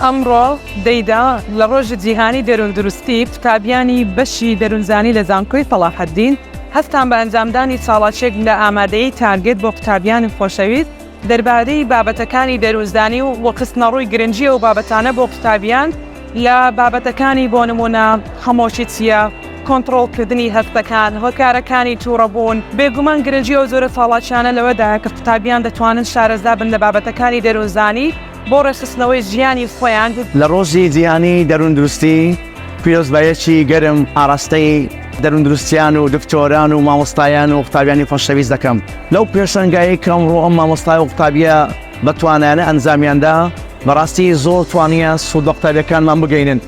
ئەمڕۆ دەیدا لە ڕۆژی جیهانی دەروندروستی قوتابیانی بەشی دەروونزانی لە زانکۆی سەلاحەددین هەستان بە ئەنجامدانی چاڵاچێک لە ئامادەیی تارگێت بۆ قوتابیانی خۆشەویست دەربارەی بابەتەکانی دەروونزانی و وەخستنەڕووی گرنگیە و بابەتانە بۆ قوتابیان لە بابەتەکانی بۆ نمونە خەمۆشی چییە، کۆنتڕۆڵکردنی هەستەکان، هۆکارەکانی تووڕەبوون، بێگومان گرنگیە و زۆرە ساڵاتیانە لەوەدایە کە قوتابیان دەتوانن شارەزا بن لە بابەتەکانی دەروونزانی بۆ ڕێخستنەوەی ژیانی خۆیان. لە ڕۆژی جیهانی دەروندروستی پیرۆزبایەکی گەرم ئاراستەی دەروندروستیان و دکتۆران و مامۆستایان و قوتابیانی خۆشەویست دەکەم. لەو پێشەنگایی کە ئەمڕۆ ئەم مامۆستای و قوتابیە بەتوانیانە ئەنجامیاندا بەڕاستی زۆر توانیە سوود بە قوتابیەکانمان بگەینن.